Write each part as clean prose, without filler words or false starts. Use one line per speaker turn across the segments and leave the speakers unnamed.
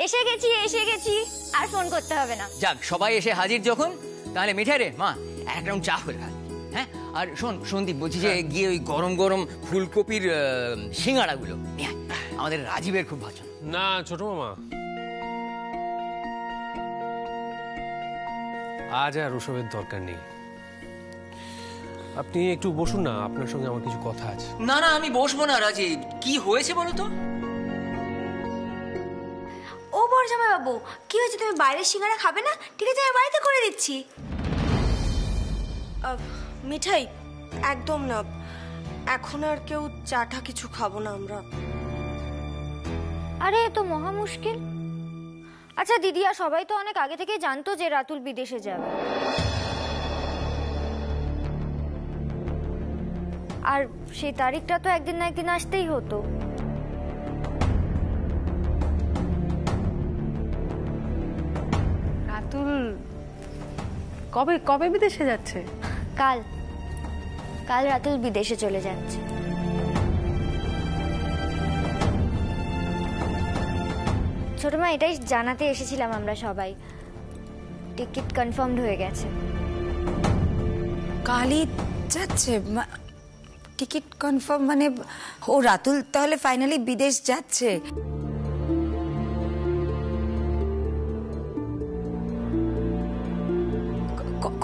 এসে গেছি আর ফোন করতে হবে না।
যাক, সবাই এসে হাজির যখন, তাহলে মিঠাই রে মা এক রাউন্ড চা করে রাখ। হ্যাঁ, আর শোন সন্দীপ, বলছি যে গিয়ে ওই গরম গরম ফুলকপির সিঙ্গাড়াগুলো নিয়ে আয়। আমাদের রাজীবের খুব পছন্দ।
না ছোট মামা, আজ আর ওসবের দরকার নেই। আপনি একটু বসুন না, আপনার সঙ্গে আমার কিছু কথা আছে।
না না, আমি বসবো না রাজীব। কি হয়েছে বলো তো?
ও বড়জামাই বাবু, কি হয়েছে? তুমি বাইরের সিঙ্গারা খাবে না? ঠিক আছে, আমি বাড়িতে করে দিচ্ছি।
মিঠাই একদম না, এখন আর কেউ চাটা কিছু খাবো না আমরা।
আরে এ তো মহা মুশকিল। আচ্ছা দিদি, আর সবাই তো অনেক আগে থেকেই জানতো যে রাতুল বিদেশে যাবে, আর সেই তারিখটা তো একদিন না একদিন আসতেই হতো।
রাতুল কবে কবে বিদেশে যাচ্ছে?
কাল কাল রাতুল বিদেশে চলে যাচ্ছে। ছোট মা, এটাই জানাতে এসেছিলাম আমরা সবাই। টিকিট কনফার্মড হয়ে গেছে।
কালই যাচ্ছে? টিকিট কনফার্ম মানে ও রাতুল তাহলে ফাইনালি বিদেশ যাচ্ছে?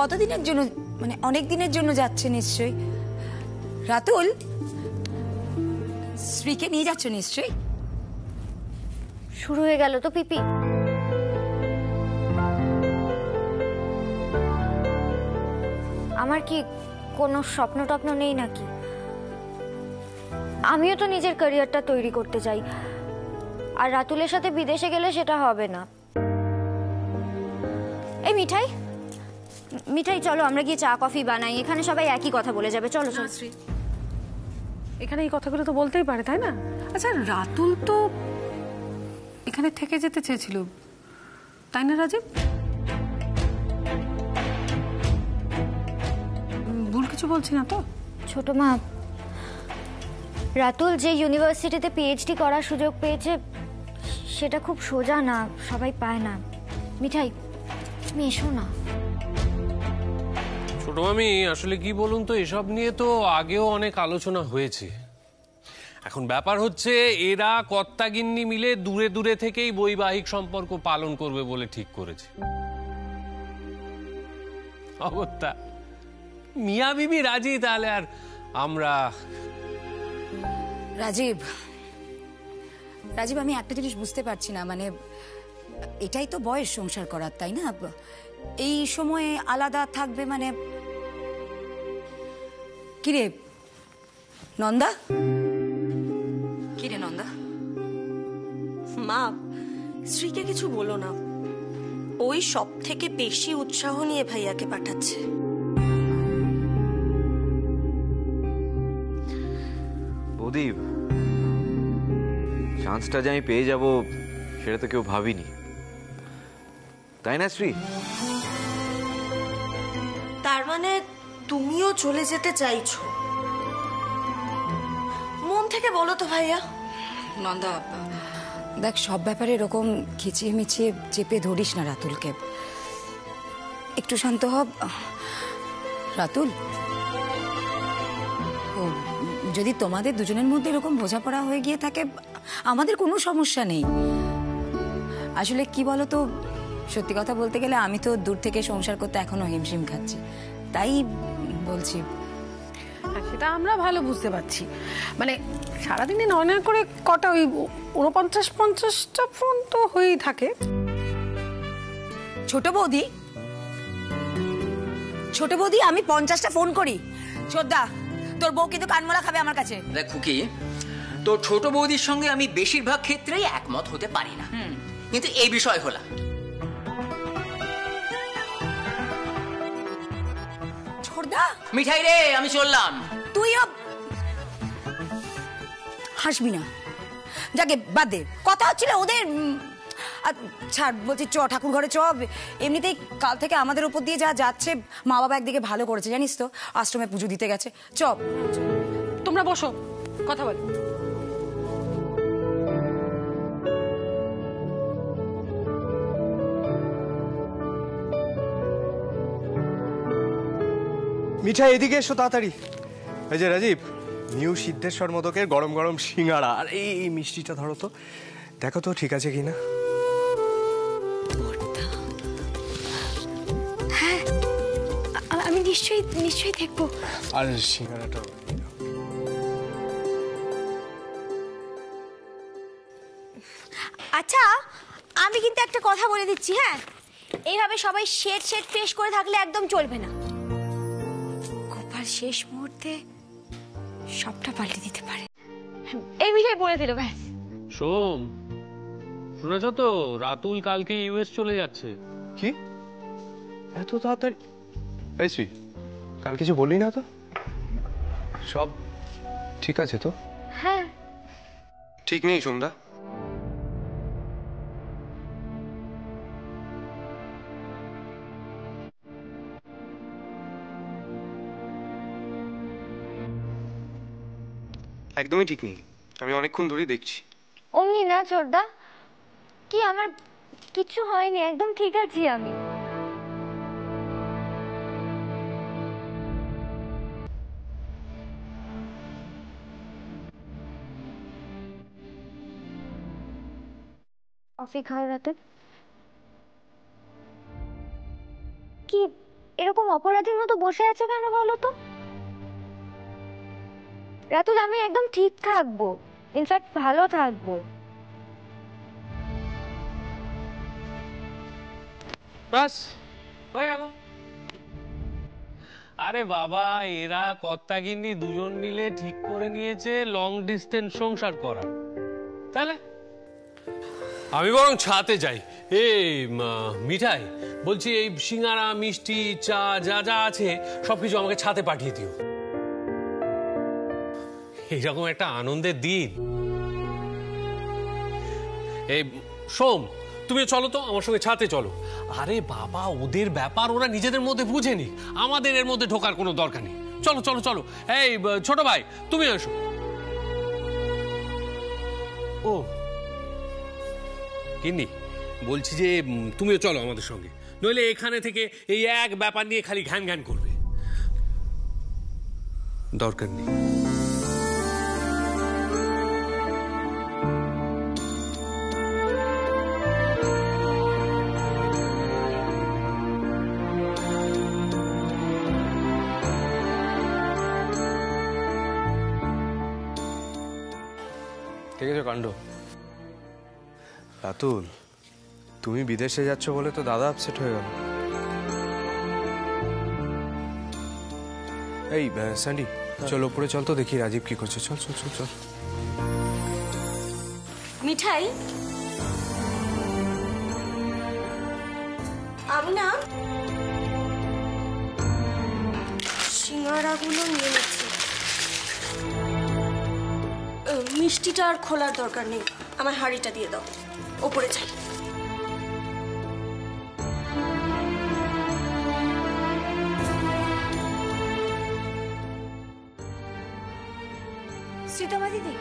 কতদিনের জন্য? মানে অনেক দিনের জন্য যাচ্ছে নিশ্চয়ই। রাতুল, শ্রীকে নিয়ে যাচ্ছ নিশ্চয়ই?
শুরু হয়ে গেল তো পিপি। আমার কি কোনো স্বপ্ন টপ্ন নেই নাকি? আমিও তো নিজের ক্যারিয়ারটা তৈরি করতে চাই, আর রাতুলের সাথে বিদেশে গেলে সেটা হবে না। এই মিঠাই, মিঠাই চলো আমরা গিয়ে চা কফি বানাই, এখানে সবাই একই কথা বলে যাবে। চলো চলো।
এখানে এই কথাগুলো তো বলতেই পারে, তাই না? আচ্ছা, রাতুল তো এখানে থেকে যেতে চেয়েছিল, তাই না রাজীব? ভুল কিছু বলছি না তো?
ছোট মা, রাতুল যে ইউনিভার্সিটিতে পিএইচডি করার সুযোগ পেয়েছে সেটা খুব সোজা না, সবাই পায় না। মিঠাই তুমি এসো না।
ছোট মামি, আসলে কি বলুন তো, এসব নিয়ে তো আগেও অনেক আলোচনা হয়েছে। এখন ব্যাপার হচ্ছে এরা কর্তাগিন্নি মিলে দূরে দূরে থেকেই বৈবাহিক সম্পর্ক পালন করবে বলে ঠিক করেছে। অগত্যা মিয়া বিবি রাজি, তাহলে আর আমরা।
রাজীব, রাজীব আমি একটা জিনিস বুঝতে পারছি না, মানে এটাই তো বয়স সংসার করার, তাই না? এই সময়ে আলাদা থাকবে মানে? কিরে নন্দা, কিরে নন্দা?
মা, শ্রীকে কিছু বলো না, ওই সব থেকে বেশি উৎসাহ নিয়ে ভাইয়াকে পাঠাচ্ছে।
প্রদীপ, চান্সটা যে আমি পেয়ে যাব সেটা তো কেউ ভাবিনি, তাই না শ্রী?
তার মানে তুমিও চলে যেতে চাইছো? মন থেকে বলো তো ভাইয়া।
নন্দা দেখ, সব ব্যাপারে এরকম খিচিয়ে মিছিয়ে চেপে ধরিস না রাতুলকে। একটু শান্ত হ রাতুল। যদি তোমাদের দুজনের মধ্যে এরকম বোঝাপড়া হয়ে গিয়ে থাকে আমাদের কোনো সমস্যা নেই। আসলে কি বলো তো, সত্যি কথা বলতে গেলে আমি তো দূর থেকে সংসার করতে এখনো হিমশিম খাচ্ছি, তাই বলছি।
সেটা আমরা ভালো বুঝতে পারছি। মানে সারাদিনে নয় নয় করে কটা, ওই 49-50টা ফোন তো হয়েই থাকে।
ছোট বৌদি, ছোট বৌদি, আমি 50টা ফোন করি। ছোটদা, তোর বউ কিন্তু কানমলা খাবে আমার কাছে।
দেখ খুকি, তোর ছোট বৌদির সঙ্গে আমি বেশিরভাগ ক্ষেত্রেই একমত হতে পারি না, কিন্তু এই বিষয় হলো।
ছোটদা,
মিঠাই রে, আমি চললাম।
তুইও হাসবি না, যাকে বাদ দে। কথা হচ্ছিল ওদের, ছাড় বলছি, চ ঠাকুর ঘরে চ। এমনিতেই কাল থেকে আমাদের উপর দিয়ে যা যাচ্ছে, মা বাবা একদিকে ভালো করেছে জানিস তো, আশ্রমে পুজো দিতে গেছে। চ
তোমরা বসো, কথা বল।
মিঠাই এদিকে এসো তাড়াতাড়ি। এই যে রাজীব, নিউ সিদ্ধেশ্বর মোদকের গরম গরম সিঙ্গাড়া, আর এই মিষ্টিটা ধরো তো, দেখো তো ঠিক আছে কিনা।
হ্যাঁ, আমি নিশ্চয়ই দেখবো।
আর সিঙ্গাড়াটা
আচ্ছা, আমি কিন্তু একটা কথা বলে দিচ্ছি, হ্যাঁ, এইভাবে সবাই শেড ফ্রেশ করে থাকলে একদম চলবে না। গোপাল শেষ মুহূর্তে সবটা পাল্টে দিতে পারে। এই বিষয়ে বলে দিল ব্যাস।
সোম, শুনেছ তো রাতুল কালকে ইউএস চলে যাচ্ছে।
কি এত তাড়াতাড়ি? এই শ্রী, কাল কিছু বললি না তো? সব ঠিক আছে তো?
হ্যাঁ।
ঠিক নেই সন্ধ্যা? একদমই ঠিক নেই, আমি অনেকক্ষণ ধরেই দেখছি।
অমনি না চোরদা, কি আমার কিছু হয়নি, একদম ঠিক আছি আমি। কফি খাওয়ার রাতে কি এরকম অপরাধীর মতো বসে আছে কেন বলো তো? রাতুল, আমি একদম ঠিক থাকবো, ইনফ্যাক্ট ভালো থাকবো।
বাস হয়ে গেল। আরে বাবা, এরা কর্তাগিন্নি দুজন মিলে ঠিক করে নিয়েছে লং ডিস্টেন্স সংসার করা। তাহলে আমি বরং ছাতে যাই। এই মিঠাই, বলছি এই সিঙ্গারা, মিষ্টি, চা যা যা আছে সবকিছু আমাকে ছাতে পাঠিয়ে দিও। এইরকম একটা আনন্দের দিন। এই সোম, তুমি চলো তো আমার সঙ্গে ছাতে চলো। আরে বাবা, ওদের ব্যাপার ওরা নিজেদের মধ্যে বুঝে নি, আমাদের এর মধ্যে ঢোকার কোনো দরকার নেই। চলো চলো চলো। এই ছোট ভাই, তুমি এসো। ও কিন্নি, বলছি যে তুমিও চলো আমাদের সঙ্গে, নইলে এখানে থেকে এই এক ব্যাপার নিয়ে খালি ঘ্যান ঘ্যান করবে। দরকার নেই।
ঠিক আছে কাণ্ড। রাতুল, তুমি বিদেশে যাচ্ছ বলে তো দাদা আপসেট হয়ে গেল। এই স্যান্ডি, চল উপরে চল তো, দেখি রাজীব কি করছে। চল চল চল চল।
মিঠাই, আমি না সিঙ্গারাগুলো নিয়ে নিচ্ছি। মিষ্টিটা আর খোলার দরকার নেই, আমার হাঁড়িটা দিয়ে দাও, ওপরে চাই।
শ্রীতমা দিদি,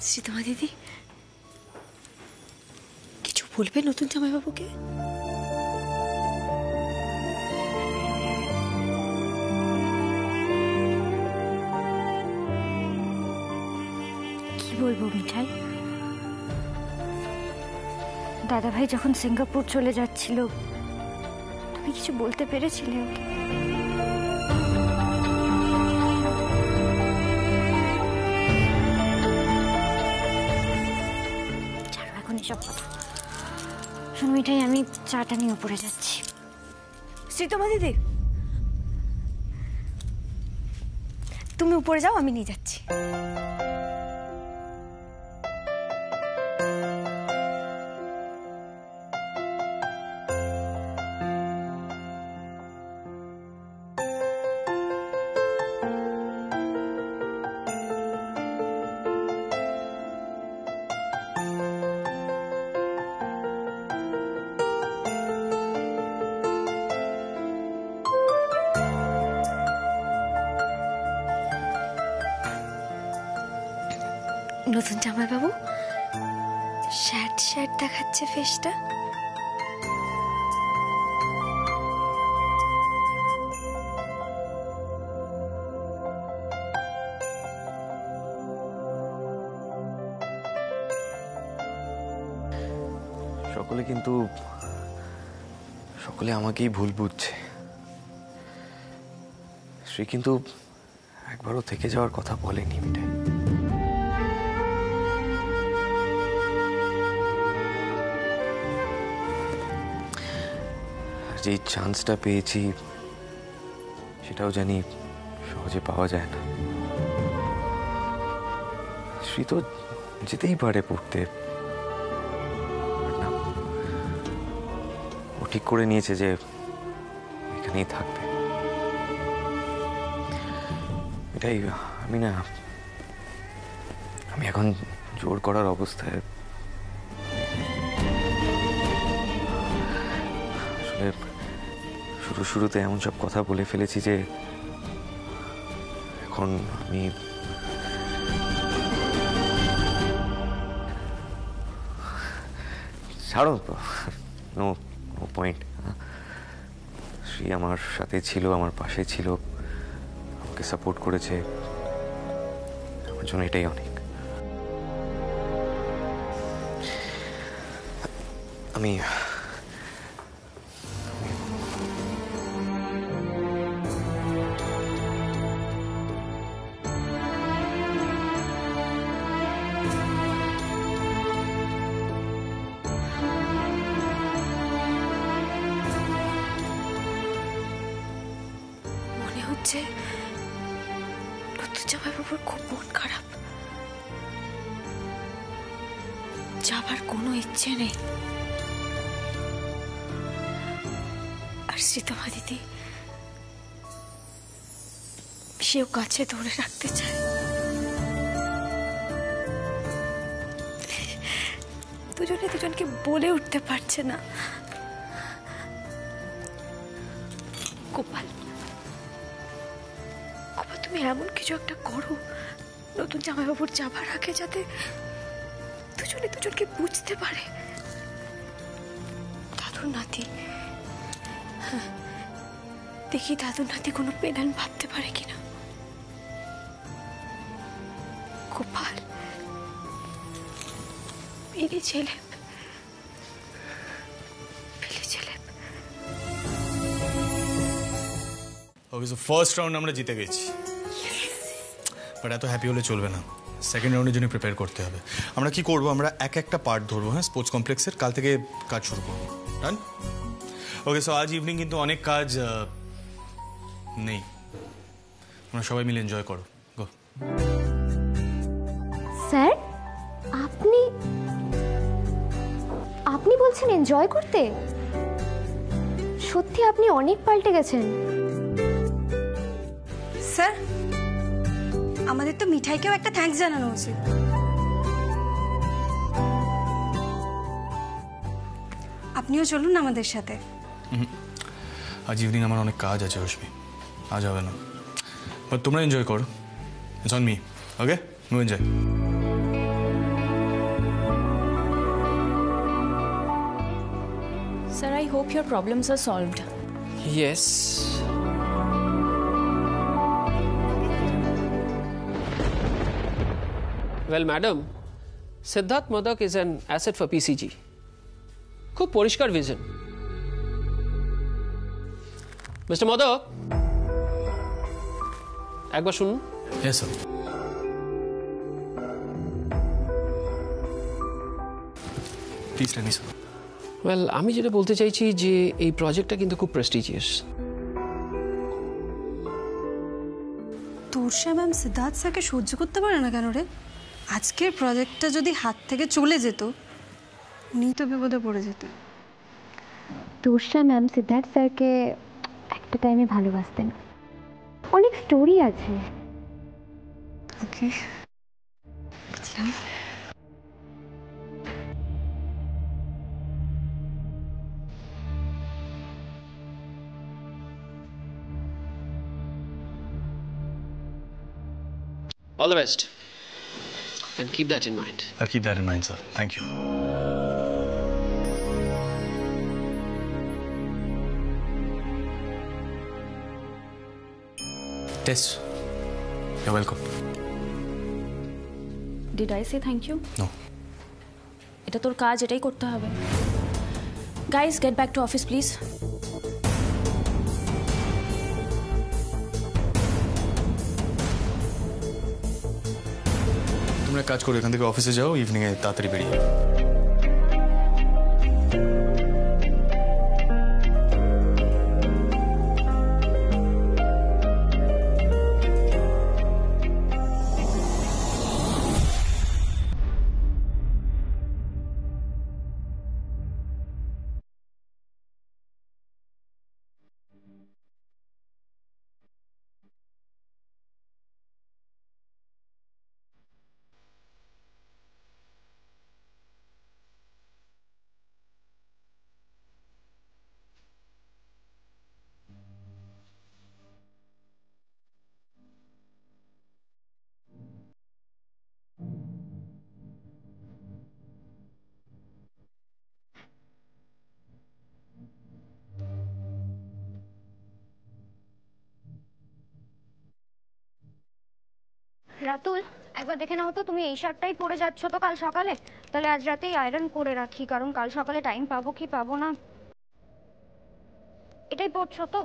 শ্রীতমা দিদি, কিছু বলবে নতুন জামাইবাবুকে? কি বলবো মিঠাই? দাদাভাই যখন সিঙ্গাপুর চলে যাচ্ছিল, তুমি কিছু বলতে পেরেছিলে ওকে? ছাড়ো এখন এসব কথা। শোন মিঠাই, আমি চাটা নিয়ে উপরে যাচ্ছি। শ্রীতমা দিদি, তুমি উপরে যাও, আমি নিয়ে যাচ্ছি। নতুন জামাইবাবু, শ্যাট শ্যাট দেখাচ্ছে ফেসটা।
সকলে আমাকেই ভুল বুঝছে। শ্রী কিন্তু একবারও থেকে যাওয়ার কথা বলেনি মিঠাই। যে চান্সটা পেয়েছি সেটাও জানি সহজে পাওয়া যায় না। শ্রী তো যেতেই পারে পড়তে, ও ঠিক করে নিয়েছে যে এখানেই থাকবে। এটাই আমি এখন জোর করার অবস্থায় আসলে শুরুতে এমন সব কথা বলে ফেলেছি যে এখন আমি ছাড়ো, নো পয়েন্ট। শ্রী আমার সাথে ছিল, আমার পাশে ছিল, আমাকে সাপোর্ট করেছে, আমার জন্য এটাই অনেক। আমি
মনে হচ্ছে নতুন জামাইবাবুর খুব মন খারাপ, যাবার কোনো ইচ্ছে নেই। আর শ্রীতমা দিদি, সেও কাছে ধরে রাখতে চায়। দুজনে দুজনকে বলে উঠতে পারছে না। গোপাল, তুমি এমন কিছু একটা করো নতুন জামাইবাবুর যাবার আগে, যাতে দুজনে দুজনকে বুঝতে পারে। দাদুর নাতি, দেখি দাদুর নাতি কোনো পেনান ভাবতে পারে কিনা। গোপাল, পেরে ছেলে,
ওকে, সো ফার্স্ট রাউন্ড আমরা জিতে গেছি, বাট এত হ্যাপি হলে চলবে না। সেকেন্ড রাউন্ডের জন্য প্রিপেয়ার করতে হবে। আমরা কি করবো, আমরা একটা পার্ট ধরবো, হ্যাঁ, স্পোর্টস কমপ্লেক্সের। কাল থেকে কাজ শুরু করবো, ডান? ওকে, সো আজ ইভিনিং কিন্তু অনেক কাজ নেই, আমরা সবাই মিলে এনজয় করো। গো।
স্যার, আপনি বলছেন এনজয় করতে? সত্যি আপনি অনেক পাল্টে গেছেন।
স্যার, আমাদের তো মিঠাইকেও একটা থ্যাঙ্কস জানানো উচিত। আপনিও চলুন আমাদের সাথে।
আজ ইভিনিং আমার অনেক কাজ আছে রশ্মি, আজ হবে না। বাট তোমরা এনজয় করো, it's on me. Okay, no enjoy.
Sir, I hope your problems are solved.
Yes. Well, madam, Siddharth Modak is an asset for PCG. খুব পরিষ্কার ভিশন। মিস্টার মোদক, একবার শুনুন।
Yes, sir. Please tell me, sir.
Well, আমি যেটা বলতে চাইছি যে এই প্রজেক্টটা কিন্তু খুব প্রেস্টিজিয়াস।
তোরসা ম্যাম সিদ্ধার্থ স্যারকে সহ্য করতে পারে না কেন রে? আজকের প্রজেক্টটা যদি হাত থেকে চলে যেত, উনি তো বিপদে পড়ে যেতেন।
তোরসা ম্যাম সিদ্ধার্থ স্যারকে একটা টাইমে ভালোবাসতেন, অনেক স্টোরি আছে।
ওকে, বুঝলাম।
All the best. And keep that in mind.
I'll keep that in mind, sir. Thank you. Tess, you're welcome.
Did I say thank you?
No.
এটা তোর কাজ, এটাই করতে হবে। Guys, get back to office please.
তোমরা এক কাজ করো, এখান থেকে অফিসে যাও, ইভিনিংয়ে তাড়াতাড়ি বেরিয়ে যাও।
রাতুল, একবার দেখে নাও তো, তুমি এই শার্টটাই পরে যাচ্ছ তো কাল সকালে? তাহলে আজ রাতেই আয়রন করে রাখি, কারণ কাল সকালে টাইম পাবো কি পাবো না। এটাই পরছো তো?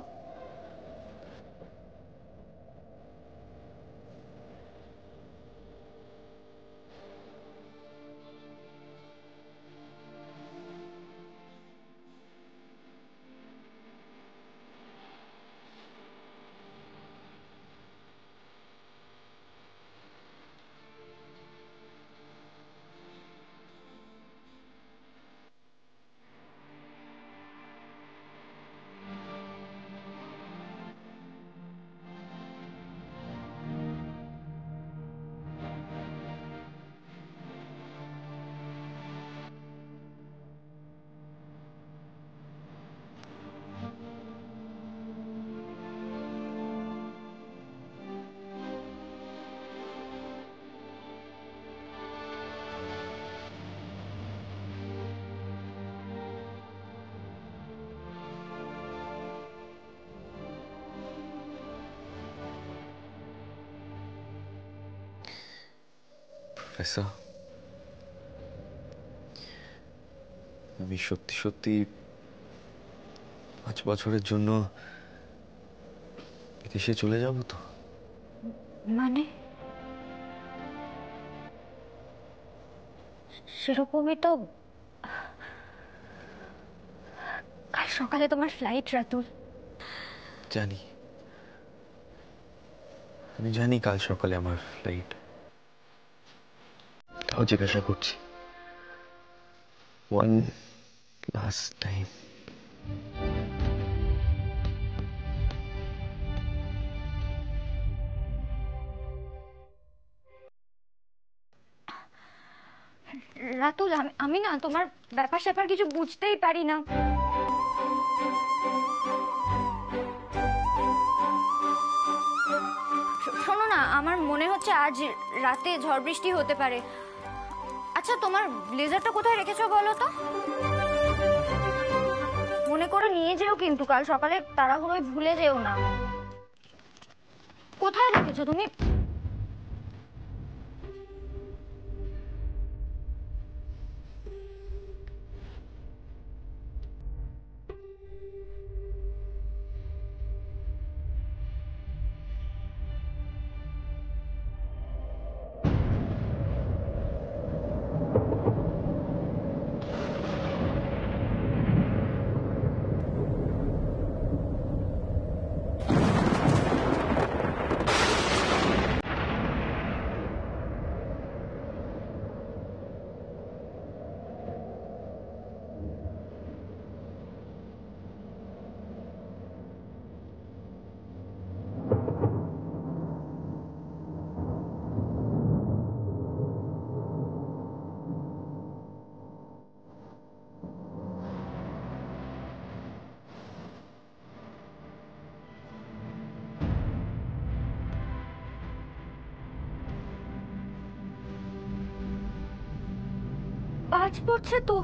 প্রফেসর, আমি সত্যি সত্যি 5 বছরের জন্য বিদেশে চলে যাব তো?
মানে সেরকমই তো। কাল সকালে তোমার ফ্লাইট রাতুল।
জানি, আমি জানি কাল সকালে আমার ফ্লাইট। তাও জিজ্ঞাসা করছি, ওয়ান লাস্ট টাইম,
রাতুল, আমি না তোমার ব্যাপার স্যাপার কিছু বুঝতেই পারি না। শোনো না, আমার মনে হচ্ছে আজ রাতে ঝড় বৃষ্টি হতে পারে। আচ্ছা, তোমার ব্লেজারটা কোথায় রেখেছো বলো তো? মনে করে নিয়ে যেও কিন্তু, কাল সকালে তাড়াহুড়োয় ভুলে যেও না। কোথায় রেখেছো তুমি? পড়ছে তো।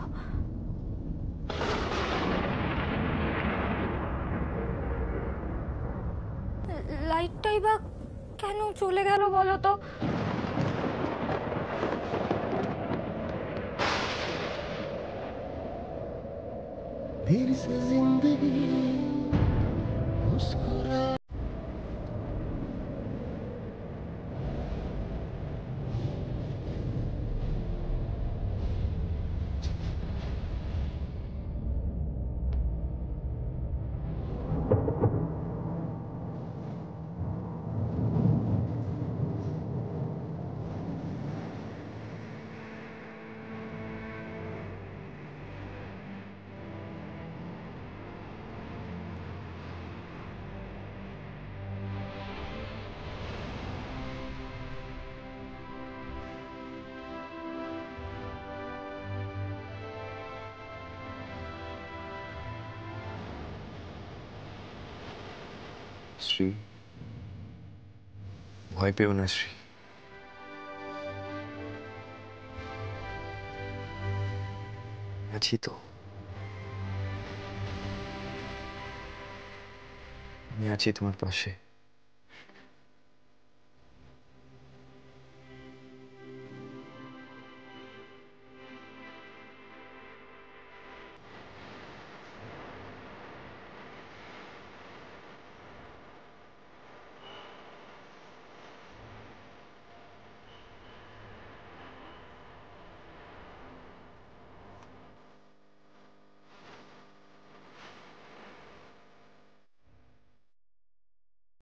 লাইটটাই বা কেন চলে গেল বলো তো?
শ্রী, ভয় পেও না শ্রী। আছি তো, আমি আছি তোমার পাশে।